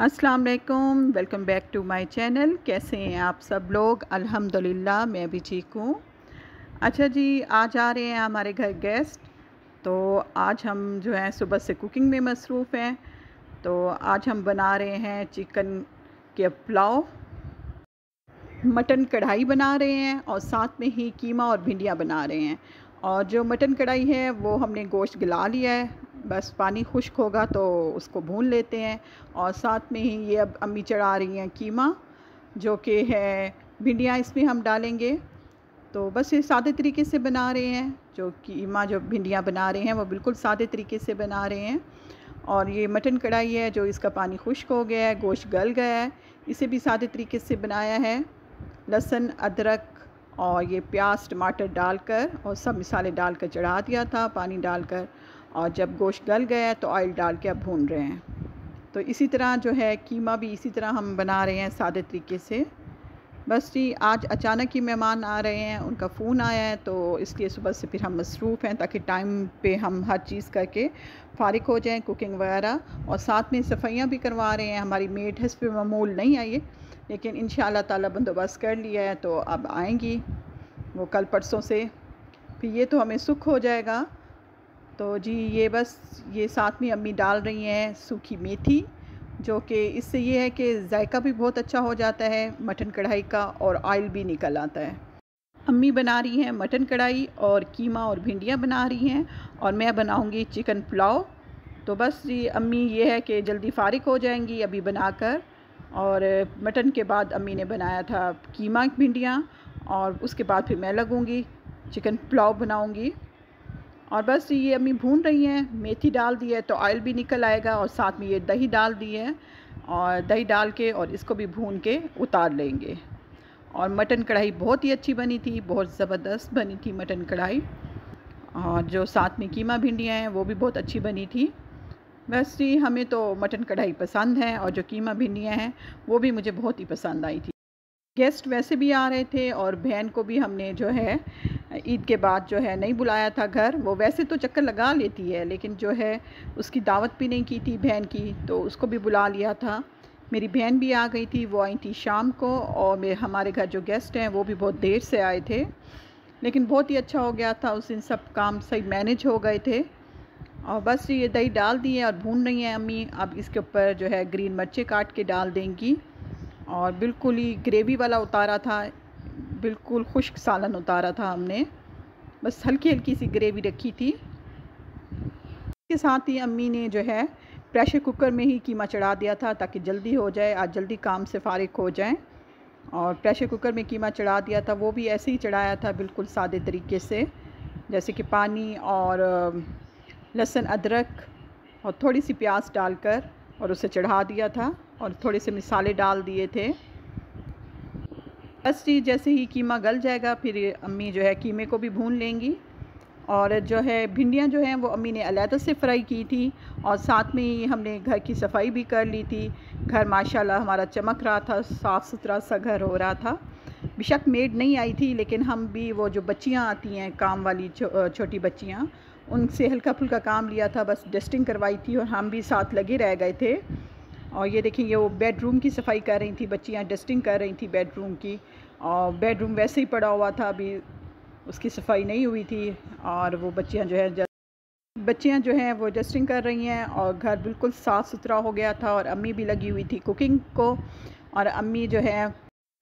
अस्सलाम वालेकुम, welcome back to my channel. कैसे हैं आप सब लोग? अल्हम्दुलिल्लाह मैं भी ठीक हूँ। अच्छा जी, आज आ रहे हैं हमारे घर गेस्ट, तो आज हम जो है सुबह से कुकिंग में मसरूफ़ हैं। तो आज हम बना रहे हैं चिकन के पुलाव, मटन कढ़ाई बना रहे हैं और साथ में ही कीमा और भिंडियाँ बना रहे हैं। और जो मटन कढ़ाई है वो हमने गोश्त गला लिया है, बस पानी खुश्क होगा तो उसको भून लेते हैं। और साथ में ही ये अब अम्मी चढ़ा रही हैं कीमा, जो कि है भिंडियाँ इसमें हम डालेंगे। तो बस ये सादे तरीके से बना रहे हैं, जो कीमा जो भिंडियाँ बना रहे हैं वो बिल्कुल सादे तरीके से बना रहे हैं। और ये मटन कढ़ाई है जो इसका पानी खुश्क हो गया है, गोश्त गल गया है, इसे भी सादे तरीके से बनाया है। लहसुन, अदरक और ये प्याज टमाटर डालकर और सब मसाले डालकर चढ़ा दिया था पानी डालकर। और जब गोश्त गल गया तो ऑयल डाल के अब भून रहे हैं। तो इसी तरह जो है कीमा भी इसी तरह हम बना रहे हैं सादे तरीके से। बस जी, आज अचानक ही मेहमान आ रहे हैं, उनका फ़ोन आया है तो इसलिए सुबह से फिर हम मसरूफ़ हैं ताकि टाइम पे हम हर चीज़ करके फ़ारिग हो जाएं, कुकिंग वगैरह। और साथ में सफाइयाँ भी करवा रहे हैं। हमारी मेड हस्ब मामूल नहीं आई है, लेकिन इंशाअल्लाह ताला बंदोबस्त कर लिया है तो अब आएंगी वो कल परसों से। फिर ये तो हमें सुख हो जाएगा। तो जी ये बस ये साथ में अम्मी डाल रही हैं सूखी मेथी, जो कि इससे ये है कि जायका भी बहुत अच्छा हो जाता है मटन कढ़ाई का और ऑयल भी निकल आता है। अम्मी बना रही हैं मटन कढ़ाई और कीमा और भिंडियाँ बना रही हैं और मैं बनाऊंगी चिकन पुलाव। तो बस जी अम्मी ये है कि जल्दी फ़ारिग हो जाएंगी अभी बनाकर। और मटन के बाद अम्मी ने बनाया था कीमा भिंडियाँ, और उसके बाद फिर मैं लगूंगी चिकन पुलाव बनाऊंगी। और बस ये अम्मी भून रही हैं, मेथी डाल दी है तो ऑयल भी निकल आएगा। और साथ में ये दही डाल दी है और दही डाल के और इसको भी भून के उतार लेंगे। और मटन कढ़ाई बहुत ही अच्छी बनी थी, बहुत ज़बरदस्त बनी थी मटन कढ़ाई। और जो साथ में कीमा भिंडियाँ हैं वो भी बहुत अच्छी बनी थी। बस जी हमें तो मटन कढ़ाई पसंद है और जो कीमा भिंडियाँ हैं वो भी मुझे बहुत ही पसंद आई थी। गेस्ट वैसे भी आ रहे थे और बहन को भी हमने जो है ईद के बाद जो है नहीं बुलाया था घर। वो वैसे तो चक्कर लगा लेती है, लेकिन जो है उसकी दावत भी नहीं की थी बहन की, तो उसको भी बुला लिया था। मेरी बहन भी आ गई थी, वो आई थी शाम को। और हमारे घर जो गेस्ट हैं वो भी बहुत देर से आए थे, लेकिन बहुत ही अच्छा हो गया था उस दिन, सब काम सही मैनेज हो गए थे। और बस ये दही डाल दी है और भून रही हैं अम्मी। अब इसके ऊपर जो है ग्रीन मिर्चें काट के डाल देंगी। और बिल्कुल ही ग्रेवी वाला उतारा था, बिल्कुल खुश्क सालन उतारा था हमने, बस हल्की हल्की सी ग्रेवी रखी थी। इसके साथ ही अम्मी ने जो है प्रेशर कुकर में ही कीमा चढ़ा दिया था ताकि जल्दी हो जाए, आज जल्दी काम से फ़ारिग हो जाएं। और प्रेशर कुकर में कीमा चढ़ा दिया था, वो भी ऐसे ही चढ़ाया था बिल्कुल सादे तरीके से, जैसे कि पानी और लहसुन अदरक और थोड़ी सी प्याज डालकर और उसे चढ़ा दिया था और थोड़े से मसाले डाल दिए थे। बस जी जैसे ही कीमा गल जाएगा फिर अम्मी जो है कीमे को भी भून लेंगी। और जो है भिंडियाँ जो हैं वो अम्मी ने अलहदा से फ्राई की थी और साथ में ही हमने घर की सफाई भी कर ली थी। घर माशाल्लाह हमारा चमक रहा था, साफ़ सुथरा सा घर हो रहा था। बेशक मेड नहीं आई थी, लेकिन हम भी वो जो बच्चियाँ आती हैं काम वाली छोटी बच्चियाँ, उनसे हल्का फुल्का काम लिया था, बस डस्टिंग करवाई थी और हम भी साथ लगे रह गए थे। और ये देखें ये वो बेडरूम की सफाई कर रही थी बच्चियाँ, डस्टिंग कर रही थी बेडरूम की। और बेडरूम वैसे ही पड़ा हुआ था, अभी उसकी सफाई नहीं हुई थी। और वो बच्चियाँ जो हैं वो डस्टिंग कर रही हैं और घर बिल्कुल साफ़ सुथरा हो गया था। और अम्मी भी लगी हुई थी कुकिंग को। और अम्मी जो है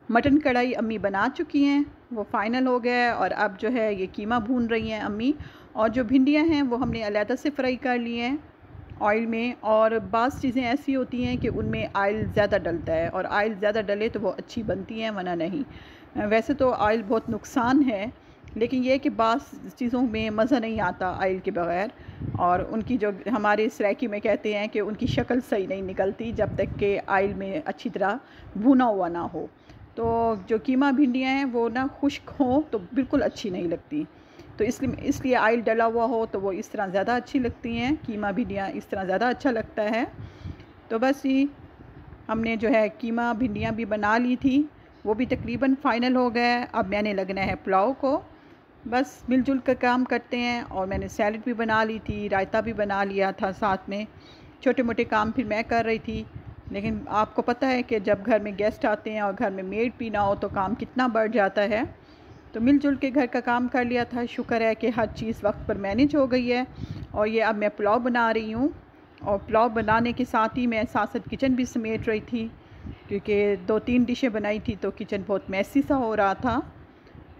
मटन कढ़ाई अम्मी बना चुकी हैं, वो फ़ाइनल हो गया है। और अब जो है ये कीमा भून रही हैं अम्मी। और जो भिंडियाँ हैं वो हमने अलहदा से फ्राई कर ली हैं ऑयल में। और बाज़ चीज़ें ऐसी होती हैं कि उनमें ऑयल ज़्यादा डलता है, और ऑयल ज़्यादा डले तो वो अच्छी बनती हैं, वरना नहीं। वैसे तो ऑयल बहुत नुकसान है, लेकिन ये है कि बाज़ चीज़ों में मज़ा नहीं आता ऑयल के बग़ैर। और उनकी जो हमारे सराइकी में कहते हैं कि उनकी शक्ल सही नहीं निकलती जब तक कि ऑयल में अच्छी तरह भुना हुआ ना हो। तो जो कीमा भिंडियाँ हैं वो ना खुश्क हों तो बिल्कुल अच्छी नहीं लगती। तो इसलिए ऑयल डला हुआ हो तो वो इस तरह ज़्यादा अच्छी लगती हैं, कीमा भिंडियाँ इस तरह ज़्यादा अच्छा लगता है। तो बस ये हमने जो है कीमा भिंडियाँ भी बना ली थी, वो भी तकरीबन फ़ाइनल हो गया है। अब मैंने लगना है पुलाव को, बस मिलजुल कर काम करते हैं। और मैंने सैलड भी बना ली थी, रायता भी बना लिया था साथ में, छोटे मोटे काम फिर मैं कर रही थी। लेकिन आपको पता है कि जब घर में गेस्ट आते हैं और घर में मेड भी ना हो तो काम कितना बढ़ जाता है। तो मिलजुल के घर का काम कर लिया था। शुक्र है कि हर चीज़ वक्त पर मैनेज हो गई है। और ये अब मैं पुलाव बना रही हूँ, और पुलाव बनाने के साथ ही मैं साथ साथ किचन भी समेट रही थी, क्योंकि 2-3 डिशें बनाई थी तो किचन बहुत मैसी सा हो रहा था।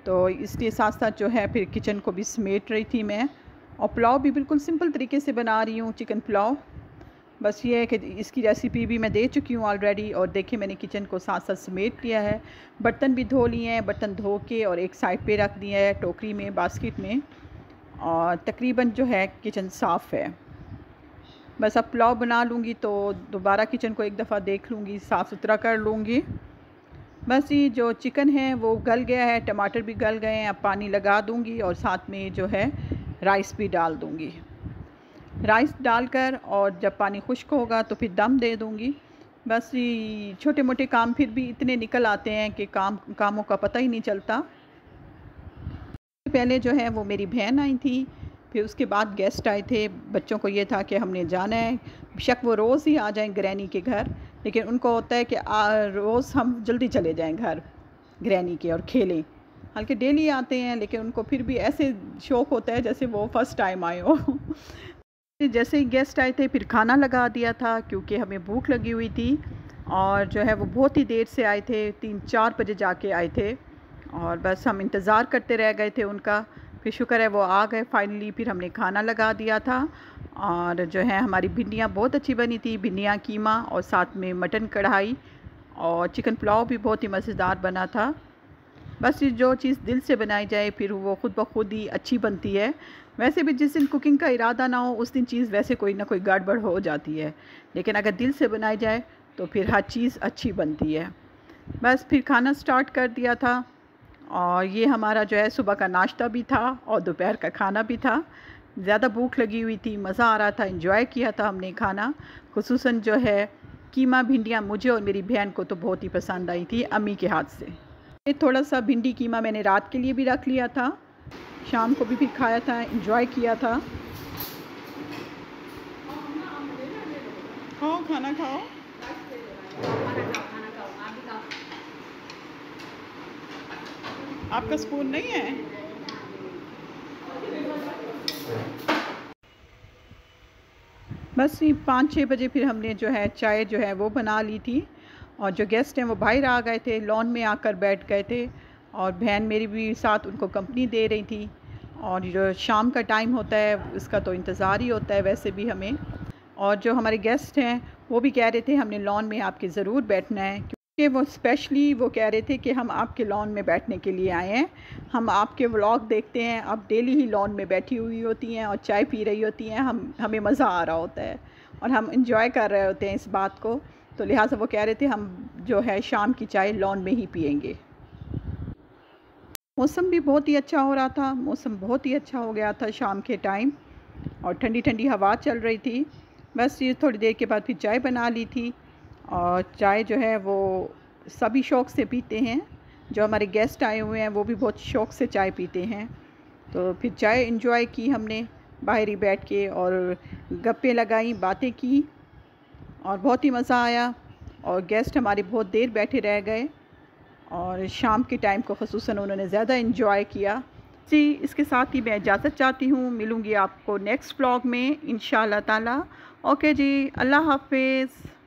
तो इसलिए साथ साथ जो है फिर किचन को भी समेट रही थी मैं। और पुलाव भी बिल्कुल सिंपल तरीके से बना रही हूँ, चिकन पुलाव। बस ये है कि इसकी रेसिपी भी मैं दे चुकी हूँ ऑलरेडी। और देखिए मैंने किचन को साथ साथ समेट लिया है, बर्तन भी धो लिए हैं, बर्तन धो के और एक साइड पे रख दिया है टोकरी में, बास्केट में। और तकरीबन जो है किचन साफ़ है। बस अब पुलाव बना लूँगी तो दोबारा किचन को एक दफ़ा देख लूँगी, साफ़ सुथरा कर लूँगी। बस ये जो चिकन है वो गल गया है, टमाटर भी गल गए हैं। अब पानी लगा दूँगी और साथ में जो है राइस भी डाल दूँगी। राइस डालकर और जब पानी खुश्क होगा तो फिर दम दे दूँगी। बस ये छोटे मोटे काम फिर भी इतने निकल आते हैं कि कामों का पता ही नहीं चलता। पहले जो है वो मेरी बहन आई थी, फिर उसके बाद गेस्ट आए थे। बच्चों को ये था कि हमने जाना है, बेशक वो रोज़ ही आ जाएं ग्रैनी के घर, लेकिन उनको होता है कि रोज़ हम जल्दी चले जाएं घर ग्रैनी के और खेलें। हालांकि डेली आते हैं, लेकिन उनको फिर भी ऐसे शौक़ होता है जैसे वो फ़र्स्ट टाइम आए हो। जैसे ही गेस्ट आए थे फिर खाना लगा दिया था, क्योंकि हमें भूख लगी हुई थी। और जो है वो बहुत ही देर से आए थे, 3-4 बजे जाके आए थे। और बस हम इंतज़ार करते रह गए थे उनका। फिर शुक्र है वो आ गए फाइनली। फिर हमने खाना लगा दिया था। और जो है हमारी भिंडियाँ बहुत अच्छी बनी थी, भिंडियाँ कीमा और साथ में मटन कढ़ाई, और चिकन पुलाव भी बहुत ही मज़ेदार बना था। बस ये जो चीज़ दिल से बनाई जाए फिर वो ख़ुद ब खुद ही अच्छी बनती है। वैसे भी जिस दिन कुकिंग का इरादा ना हो उस दिन चीज़ वैसे कोई ना कोई गड़बड़ हो जाती है, लेकिन अगर दिल से बनाई जाए तो फिर हर चीज़ अच्छी बनती है। बस फिर खाना स्टार्ट कर दिया था। और ये हमारा जो है सुबह का नाश्ता भी था और दोपहर का खाना भी था। ज़्यादा भूख लगी हुई थी, मज़ा आ रहा था, एंजॉय किया था हमने खाना। खुसूसन जो है कीमा भिंडियाँ मुझे और मेरी बहन को तो बहुत ही पसंद आई थी अम्मी के हाथ से। ये थोड़ा सा भिंडी कीमा मैंने रात के लिए भी रख लिया था, शाम को भी फिर खाया था, एंजॉय किया था। खाओ खाना खाओ। आपका स्पून नहीं है? बस 5-6 बजे फिर हमने जो है चाय जो है वो बना ली थी। और जो गेस्ट हैं वो बाहर आ गए थे, लॉन में आकर बैठ गए थे। और बहन मेरी भी साथ उनको कंपनी दे रही थी। और जो शाम का टाइम होता है उसका तो इंतज़ार ही होता है वैसे भी हमें। और जो हमारे गेस्ट हैं वो भी कह रहे थे हमने लॉन में आपके ज़रूर बैठना है, क्योंकि वो स्पेशली वो कह रहे थे कि हम आपके लॉन में बैठने के लिए आए हैं। हम आपके व्लॉग देखते हैं, आप डेली ही लॉन में बैठी हुई होती हैं और चाय पी रही होती हैं। हमें मज़ा आ रहा होता है और हम इंजॉय कर रहे होते हैं इस बात को। तो लिहाजा वो कह रहे थे हम जो है शाम की चाय लॉन में ही पियेंगे। मौसम भी बहुत ही अच्छा हो रहा था, मौसम बहुत ही अच्छा हो गया था शाम के टाइम, और ठंडी ठंडी हवा चल रही थी। बस ये थोड़ी देर के बाद फिर चाय बना ली थी। और चाय जो है वो सभी शौक़ से पीते हैं, जो हमारे गेस्ट आए हुए हैं वो भी बहुत शौक़ से चाय पीते हैं। तो फिर चाय एंजॉय की हमने बाहर ही बैठ के, और गप्पे लगाई, बातें की, और बहुत ही मज़ा आया। और गेस्ट हमारे बहुत देर बैठे रह गए, और शाम के टाइम को ख़ुसूसन उन्होंने ज़्यादा एंजॉय किया। जी, इसके साथ ही मैं इजाज़त चाहती हूँ। मिलूँगी आपको नेक्स्ट व्लॉग में इंशाअल्लाह ताला। ओके जी, अल्लाह हाफ़िज़।